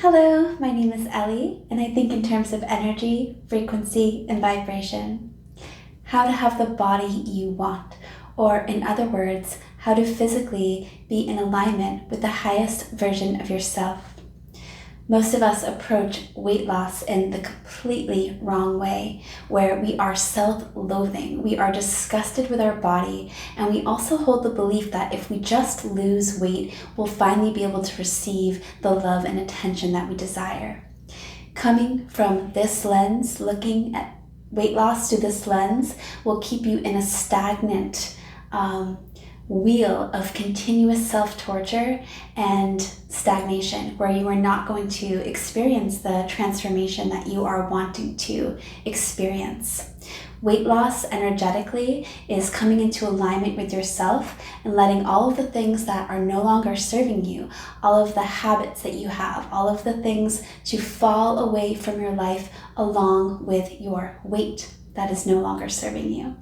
Hello, my name is Ellie, and I think in terms of energy, frequency, and vibration. How to have the body you want, or in other words, how to physically be in alignment with the highest version of yourself. Most of us approach weight loss in the completely wrong way, where we are self-loathing, we are disgusted with our body, and we also hold the belief that if we just lose weight, we'll finally be able to receive the love and attention that we desire. Coming from this lens, looking at weight loss through this lens, will keep you in a stagnant wheel of continuous self-torture and stagnation, where you are not going to experience the transformation that you are wanting to experience. Weight loss energetically is coming into alignment with yourself and letting all of the things that are no longer serving you, all of the habits that you have, all of the things to fall away from your life along with your weight that is no longer serving you.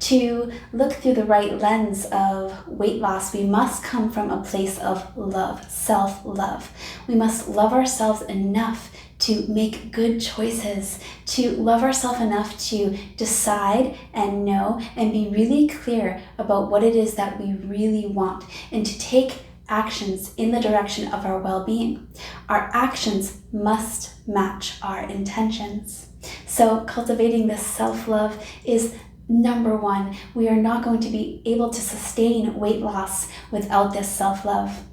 To look through the right lens of weight loss, we must come from a place of love, self-love. We must love ourselves enough to make good choices, to love ourselves enough to decide and know and be really clear about what it is that we really want, and to take actions in the direction of our well-being. Our actions must match our intentions. So cultivating this self-love is number one. We are not going to be able to sustain weight loss without this self-love.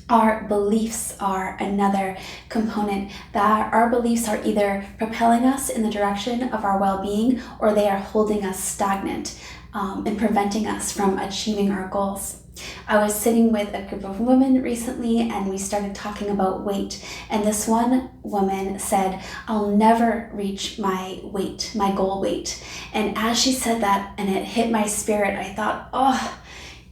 Our beliefs are another component. That our beliefs are either propelling us in the direction of our well-being, or they are holding us stagnant and preventing us from achieving our goals. I was sitting with a group of women recently, and we started talking about weight, and this one woman said, "I'll never reach my weight, my goal weight." And as she said that, and it hit my spirit, I thought, oh,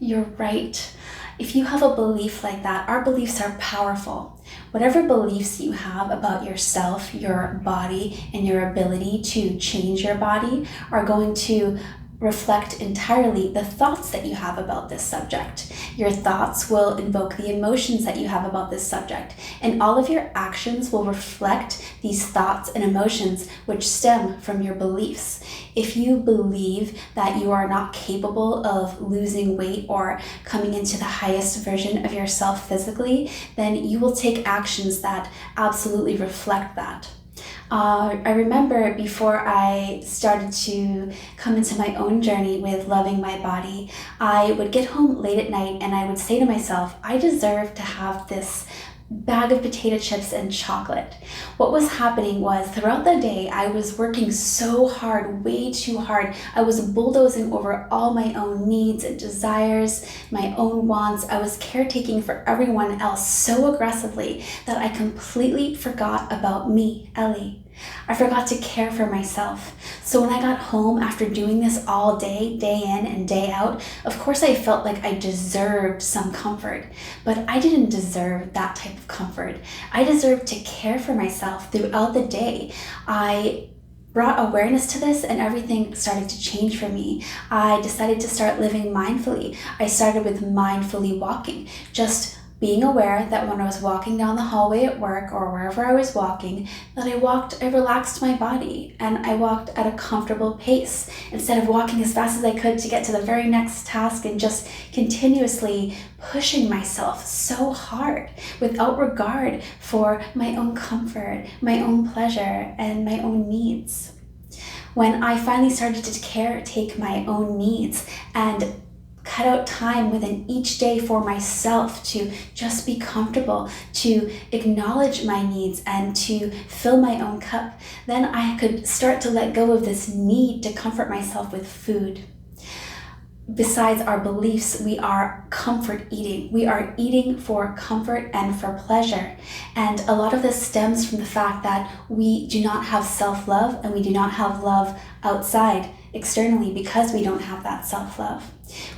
you're right. If you have a belief like that, our beliefs are powerful. Whatever beliefs you have about yourself, your body, and your ability to change your body are going to reflect entirely the thoughts that you have about this subject. Your thoughts will invoke the emotions that you have about this subject, and all of your actions will reflect these thoughts and emotions which stem from your beliefs. If you believe that you are not capable of losing weight or coming into the highest version of yourself physically, then you will take actions that absolutely reflect that. I remember before I started to come into my own journey with loving my body, I would get home late at night and I would say to myself, I deserve to have this bag of potato chips and chocolate. What was happening was, throughout the day, I was working so hard, way too hard. I was bulldozing over all my own needs and desires, my own wants. I was caretaking for everyone else so aggressively that I completely forgot about me, Ellie. I forgot to care for myself. So when I got home after doing this all day, day in and day out, of course I felt like I deserved some comfort, but I didn't deserve that type of comfort. I deserved to care for myself throughout the day. I brought awareness to this and everything started to change for me. I decided to start living mindfully. I started with mindfully walking, just being aware that when I was walking down the hallway at work or wherever I was walking, that I relaxed my body and I walked at a comfortable pace instead of walking as fast as I could to get to the very next task and just continuously pushing myself so hard without regard for my own comfort, my own pleasure, and my own needs. When I finally started to take my own needs and cut out time within each day for myself to just be comfortable, to acknowledge my needs and to fill my own cup, then I could start to let go of this need to comfort myself with food. Besides our beliefs, we are comfort eating. We are eating for comfort and for pleasure. And a lot of this stems from the fact that we do not have self-love and we do not have love outside, externally, because we don't have that self-love.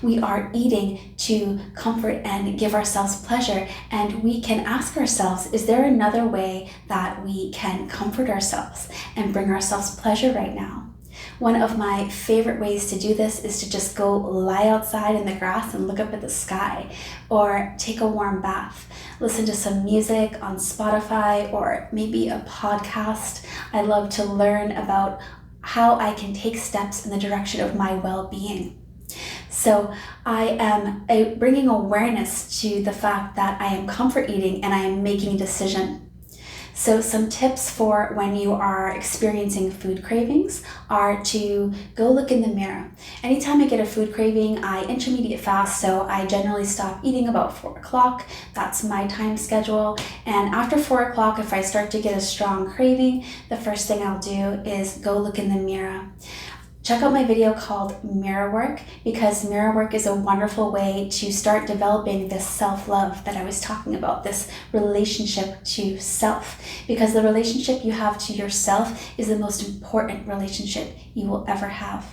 We are eating to comfort and give ourselves pleasure, and we can ask ourselves, is there another way that we can comfort ourselves and bring ourselves pleasure right now? One of my favorite ways to do this is to just go lie outside in the grass and look up at the sky, or take a warm bath, listen to some music on Spotify or maybe a podcast. I love to learn about how I can take steps in the direction of my well-being. So I am bringing awareness to the fact that I am comfort eating and I am making a decision. So some tips for when you are experiencing food cravings are to go look in the mirror. Anytime I get a food craving, I intermediate fast, so I generally stop eating about 4 o'clock. That's my time schedule. And after 4 o'clock, if I start to get a strong craving, the first thing I'll do is go look in the mirror. Check out my video called Mirror Work, because mirror work is a wonderful way to start developing this self-love that I was talking about, this relationship to self, because the relationship you have to yourself is the most important relationship you will ever have.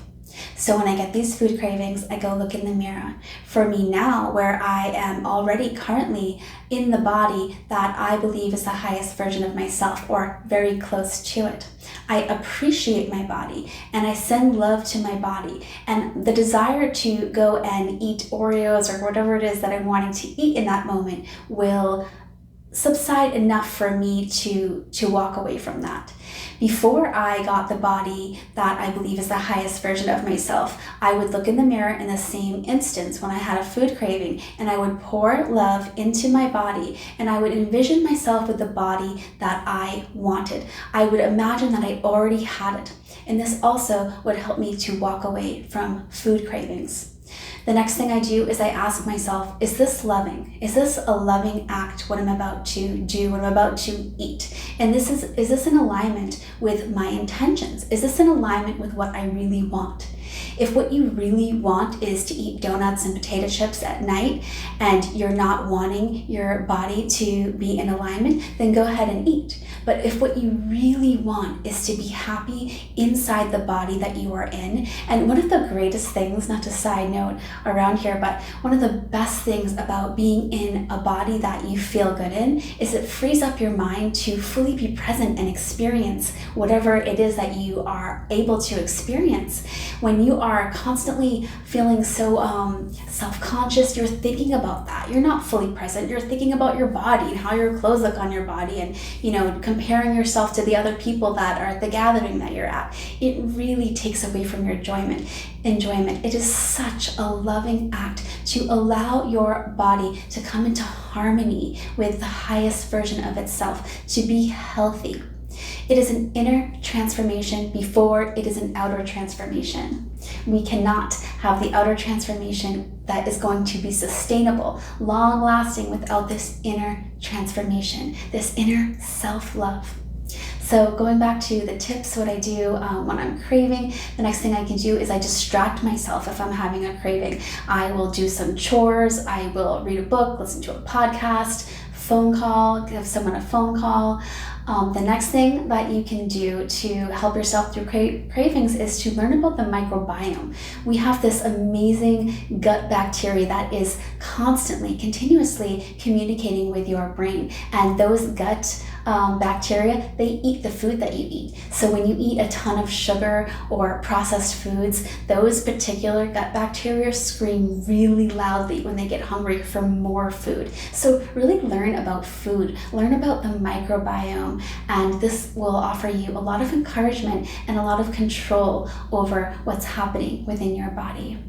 So when I get these food cravings, I go look in the mirror. For me now, where I am already currently in the body that I believe is the highest version of myself, or very close to it, I appreciate my body and I send love to my body. And the desire to go and eat Oreos or whatever it is that I'm wanting to eat in that moment will subside enough for me to walk away from that. Before I got the body that I believe is the highest version of myself, I would look in the mirror in the same instance when I had a food craving, and I would pour love into my body, and I would envision myself with the body that I wanted. I would imagine that I already had it, and this also would help me to walk away from food cravings. The next thing I do is I ask myself, is this loving? Is this a loving act, what I'm about to do, what I'm about to eat? And is this in alignment with my intentions? Is this in alignment with what I really want? If what you really want is to eat donuts and potato chips at night, and you're not wanting your body to be in alignment, then go ahead and eat. But if what you really want is to be happy inside the body that you are in, and one of the greatest things, not to side note around here, but one of the best things about being in a body that you feel good in is it frees up your mind to fully be present and experience whatever it is that you are able to experience. When you are constantly feeling so self-conscious, you're thinking about that. You're not fully present. You're thinking about your body and how your clothes look on your body, and comparing yourself to the other people that are at the gathering that you're at. It really takes away from your enjoyment. It is such a loving act to allow your body to come into harmony with the highest version of itself, to be healthy. It is an inner transformation before it is an outer transformation. We cannot have the outer transformation that is going to be sustainable, long-lasting, without this inner transformation, this inner self-love. So going back to the tips, what I do when I'm craving, the next thing I can do is I distract myself if I'm having a craving. I will do some chores, I will read a book, listen to a podcast, phone call, give someone a phone call. The next thing that you can do to help yourself through cravings is to learn about the microbiome. We have this amazing gut bacteria that is constantly, continuously communicating with your brain. And those gut bacteria, they eat the food that you eat. So when you eat a ton of sugar or processed foods, those particular gut bacteria scream really loudly when they get hungry for more food. So really learn about food, learn about the microbiome, and this will offer you a lot of encouragement and a lot of control over what's happening within your body.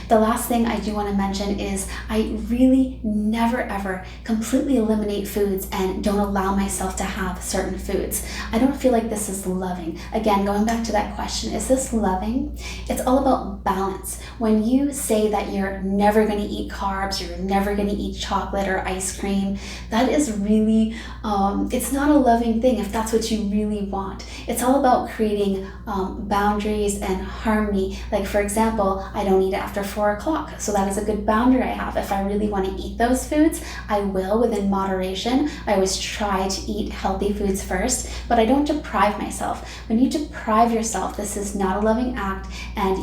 The last thing I do want to mention is I really never ever completely eliminate foods and don't allow myself to have certain foods. I don't feel like this is loving. Again, going back to that question, is this loving? It's all about balance. When you say that you're never going to eat carbs, you're never going to eat chocolate or ice cream, that is really, it's not a loving thing if that's what you really want. It's all about creating boundaries and harmony. Like, for example, I don't eat after 4 o'clock. So that is a good boundary I have. If I really want to eat those foods, I will within moderation. I always try to eat healthy foods first, but I don't deprive myself. When you deprive yourself, this is not a loving act, and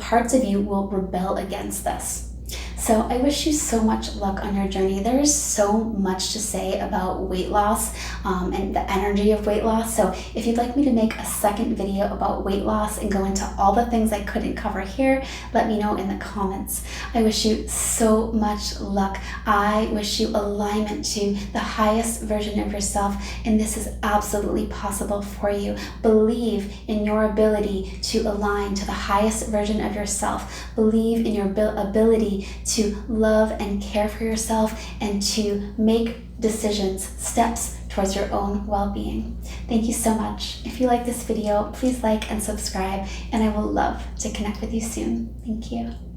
parts of you will rebel against this. So I wish you so much luck on your journey. There is so much to say about weight loss. and the energy of weight loss. So if you'd like me to make a second video about weight loss and go into all the things I couldn't cover here, let me know in the comments. I wish you so much luck. I wish you alignment to the highest version of yourself, and this is absolutely possible for you. Believe in your ability to align to the highest version of yourself. Believe in your ability to love and care for yourself and to make decisions, steps towards your own well-being. Thank you so much. If you like this video, please like and subscribe, and I will love to connect with you soon. Thank you.